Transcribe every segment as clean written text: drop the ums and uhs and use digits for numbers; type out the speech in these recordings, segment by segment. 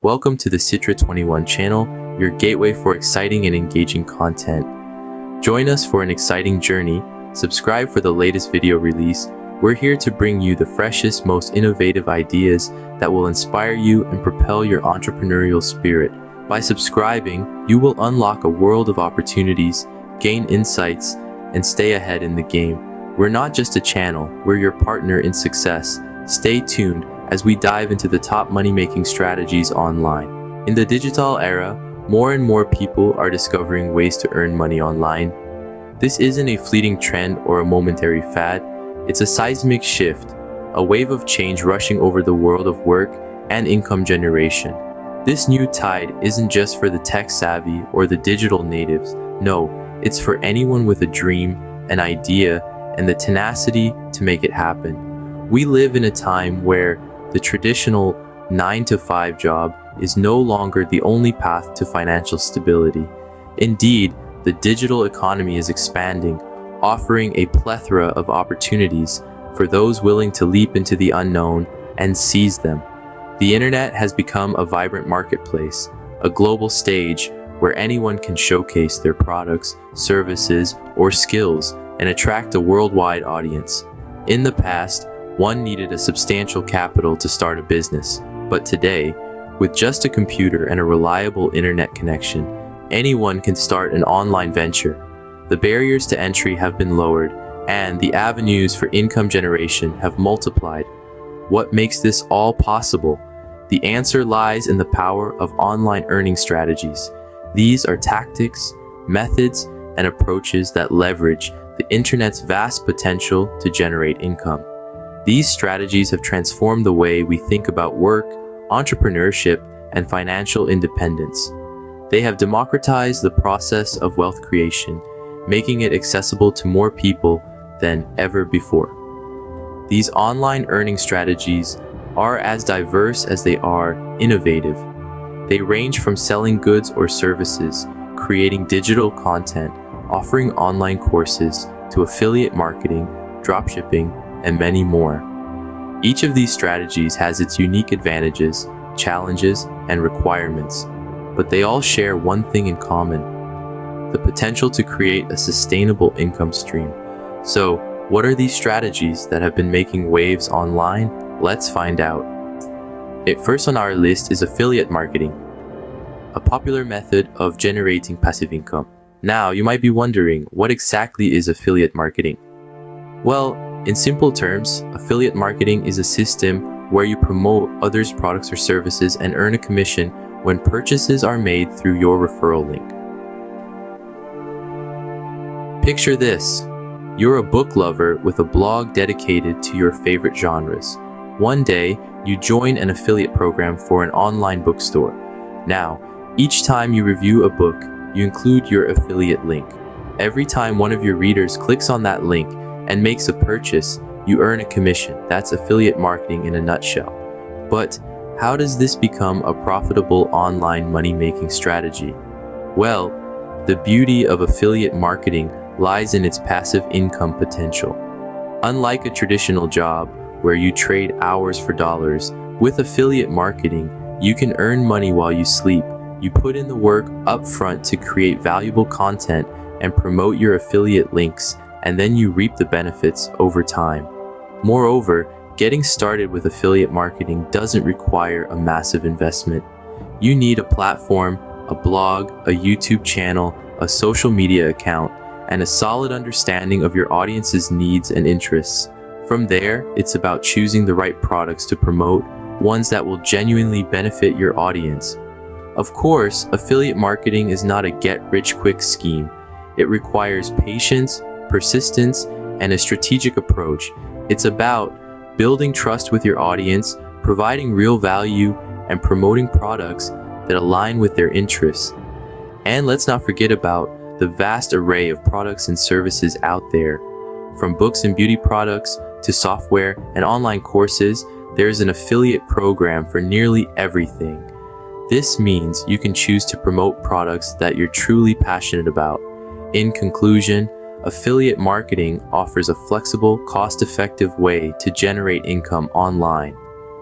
Welcome to the Citra21 channel, your gateway for exciting and engaging content. Join us for an exciting journey. Subscribe for the latest video release. We're here to bring you the freshest, most innovative ideas that will inspire you and propel your entrepreneurial spirit. By subscribing, you will unlock a world of opportunities, gain insights, and stay ahead in the game. We're not just a channel, we're your partner in success. Stay tuned as we dive into the top money-making strategies online. In the digital era, more and more people are discovering ways to earn money online. This isn't a fleeting trend or a momentary fad, it's a seismic shift, a wave of change rushing over the world of work and income generation. This new tide isn't just for the tech-savvy or the digital natives. No, it's for anyone with a dream, an idea, and the tenacity to make it happen. We live in a time where the traditional 9-to-5 job is no longer the only path to financial stability. Indeed, the digital economy is expanding, offering a plethora of opportunities for those willing to leap into the unknown and seize them. The internet has become a vibrant marketplace, a global stage where anyone can showcase their products, services, or skills and attract a worldwide audience. In the past, one needed a substantial capital to start a business, but today, with just a computer and a reliable internet connection, anyone can start an online venture. The barriers to entry have been lowered, and the avenues for income generation have multiplied. What makes this all possible? The answer lies in the power of online earning strategies. These are tactics, methods, and approaches that leverage the internet's vast potential to generate income. These strategies have transformed the way we think about work, entrepreneurship, and financial independence. They have democratized the process of wealth creation, making it accessible to more people than ever before. These online earning strategies are as diverse as they are innovative. They range from selling goods or services, creating digital content, offering online courses, to affiliate marketing, dropshipping, and many more. Each of these strategies has its unique advantages, challenges, and requirements, but they all share one thing in common: the potential to create a sustainable income stream. So, what are these strategies that have been making waves online? Let's find out. First on our list is affiliate marketing, a popular method of generating passive income. Now, you might be wondering, what exactly is affiliate marketing? Well, in simple terms, affiliate marketing is a system where you promote others' products or services and earn a commission when purchases are made through your referral link. Picture this. You're a book lover with a blog dedicated to your favorite genres. One day, you join an affiliate program for an online bookstore. Now, each time you review a book, you include your affiliate link. Every time one of your readers clicks on that link and makes a purchase, you earn a commission. That's affiliate marketing in a nutshell. But how does this become a profitable online money-making strategy? Well, the beauty of affiliate marketing lies in its passive income potential. Unlike a traditional job where you trade hours for dollars, with affiliate marketing, you can earn money while you sleep. You put in the work up front to create valuable content and promote your affiliate links, and then you reap the benefits over time. Moreover, getting started with affiliate marketing doesn't require a massive investment. You need a platform, a blog, a YouTube channel, a social media account, and a solid understanding of your audience's needs and interests. From there, it's about choosing the right products to promote, ones that will genuinely benefit your audience. Of course, affiliate marketing is not a get-rich-quick scheme. It requires patience, persistence, and a strategic approach. It's about building trust with your audience, providing real value, and promoting products that align with their interests. And let's not forget about the vast array of products and services out there. From books and beauty products to software and online courses, there's an affiliate program for nearly everything. This means you can choose to promote products that you're truly passionate about. In conclusion, affiliate marketing offers a flexible, cost-effective way to generate income online.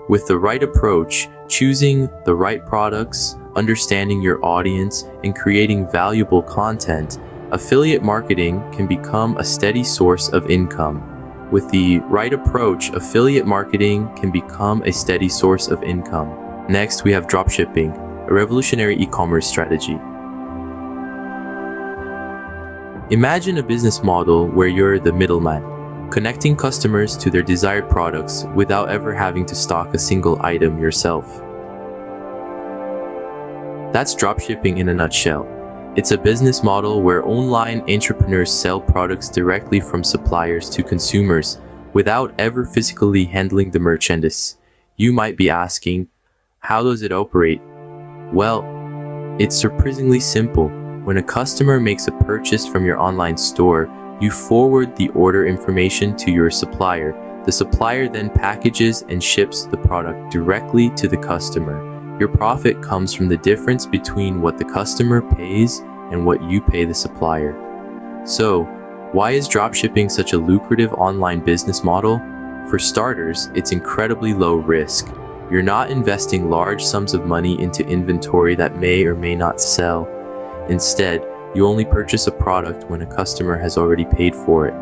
With the right approach, Choosing the right products, understanding your audience, and creating valuable content, affiliate marketing can become a steady source of income. With the right approach, affiliate marketing can become a steady source of income. Next, we have dropshipping, a revolutionary e-commerce strategy. Imagine a business model where you're the middleman, connecting customers to their desired products without ever having to stock a single item yourself. That's dropshipping in a nutshell. It's a business model where online entrepreneurs sell products directly from suppliers to consumers without ever physically handling the merchandise. You might be asking, how does it operate? Well, it's surprisingly simple. When a customer makes a purchase from your online store, you forward the order information to your supplier. The supplier then packages and ships the product directly to the customer. Your profit comes from the difference between what the customer pays and what you pay the supplier. So, why is dropshipping such a lucrative online business model? For starters, it's incredibly low risk. You're not investing large sums of money into inventory that may or may not sell. Instead, you only purchase a product when a customer has already paid for it.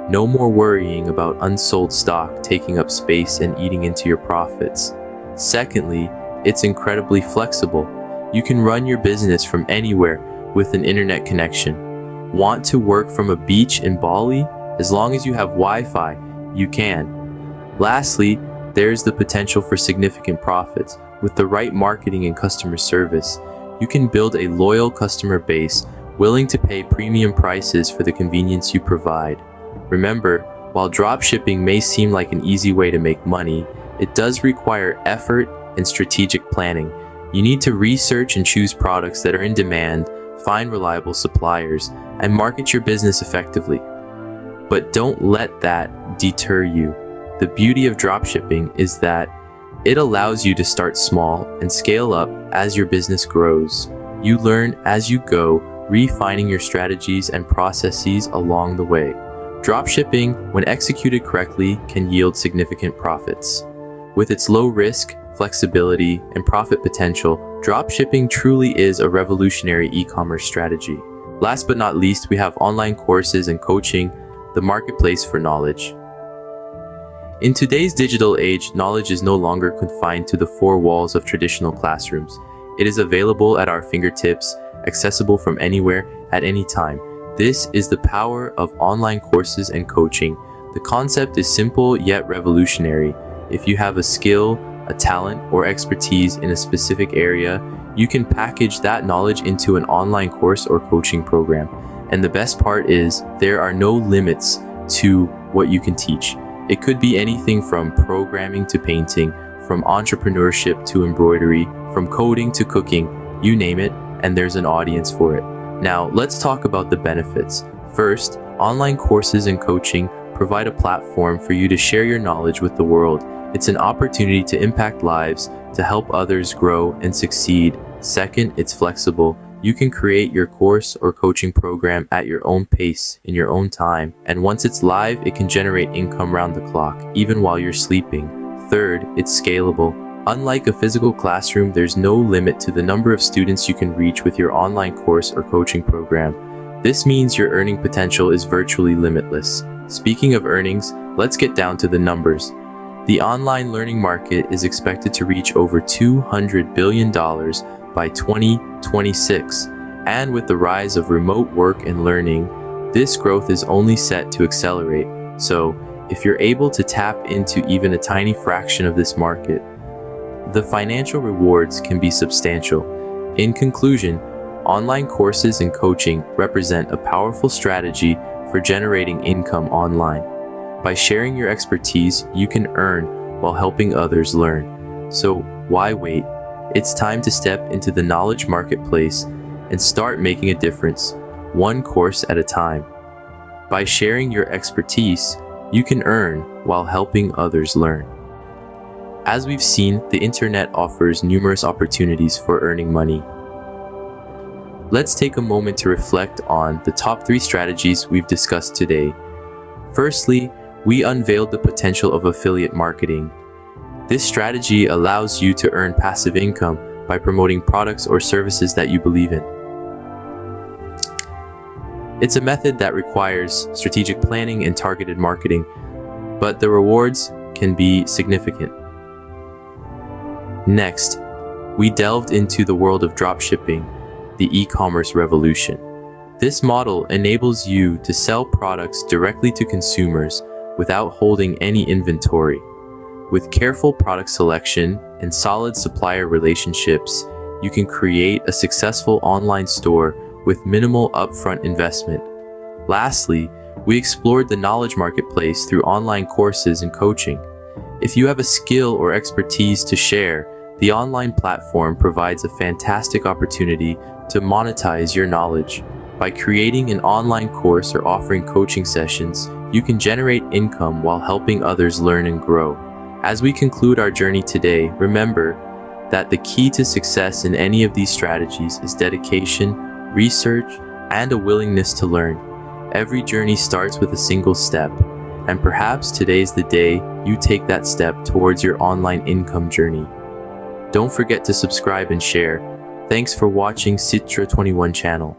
No more worrying about unsold stock taking up space and eating into your profits. Secondly, it's incredibly flexible. You can run your business from anywhere with an internet connection. Want to work from a beach in Bali? As long as you have Wi-Fi, you can. Lastly, there's the potential for significant profits. With the right marketing and customer service, you can build a loyal customer base willing to pay premium prices for the convenience you provide. Remember, while dropshipping may seem like an easy way to make money, it does require effort and strategic planning. You need to research and choose products that are in demand, find reliable suppliers, and market your business effectively. But don't let that deter you. The beauty of dropshipping is that it allows you to start small and scale up as your business grows. You learn as you go, refining your strategies and processes along the way. Dropshipping, when executed correctly, can yield significant profits. With its low risk, flexibility, and profit potential, dropshipping truly is a revolutionary e-commerce strategy. Last but not least, we have online courses and coaching, the marketplace for knowledge. In today's digital age, knowledge is no longer confined to the four walls of traditional classrooms. It is available at our fingertips, accessible from anywhere, at any time. This is the power of online courses and coaching. The concept is simple yet revolutionary. If you have a skill, a talent, or expertise in a specific area, you can package that knowledge into an online course or coaching program. And the best part is, there are no limits to what you can teach. It could be anything from programming to painting, from entrepreneurship to embroidery, from coding to cooking, you name it, and there's an audience for it. Now, let's talk about the benefits. First, online courses and coaching provide a platform for you to share your knowledge with the world. It's an opportunity to impact lives, to help others grow and succeed. Second, it's flexible. You can create your course or coaching program at your own pace, in your own time. And once it's live, it can generate income round the clock, even while you're sleeping. Third, it's scalable. Unlike a physical classroom, there's no limit to the number of students you can reach with your online course or coaching program. This means your earning potential is virtually limitless. Speaking of earnings, let's get down to the numbers. The online learning market is expected to reach over $200 billion by 2026, and with the rise of remote work and learning, this growth is only set to accelerate. So, if you're able to tap into even a tiny fraction of this market, the financial rewards can be substantial. In conclusion, online courses and coaching represent a powerful strategy for generating income online. By sharing your expertise, you can earn while helping others learn. So, why wait? It's time to step into the knowledge marketplace and start making a difference, one course at a time. By sharing your expertise, you can earn while helping others learn. As we've seen, the internet offers numerous opportunities for earning money. Let's take a moment to reflect on the top 3 strategies we've discussed today. Firstly, we unveiled the potential of affiliate marketing. This strategy allows you to earn passive income by promoting products or services that you believe in. It's a method that requires strategic planning and targeted marketing, but the rewards can be significant. Next, we delved into the world of dropshipping, the e-commerce revolution. This model enables you to sell products directly to consumers without holding any inventory. With careful product selection and solid supplier relationships, you can create a successful online store with minimal upfront investment. Lastly, we explored the knowledge marketplace through online courses and coaching. If you have a skill or expertise to share, the online platform provides a fantastic opportunity to monetize your knowledge. By creating an online course or offering coaching sessions, you can generate income while helping others learn and grow. As we conclude our journey today, remember that the key to success in any of these strategies is dedication, research, and a willingness to learn. Every journey starts with a single step, and perhaps today's the day you take that step towards your online income journey. Don't forget to subscribe and share. Thanks for watching Citra21 Channel.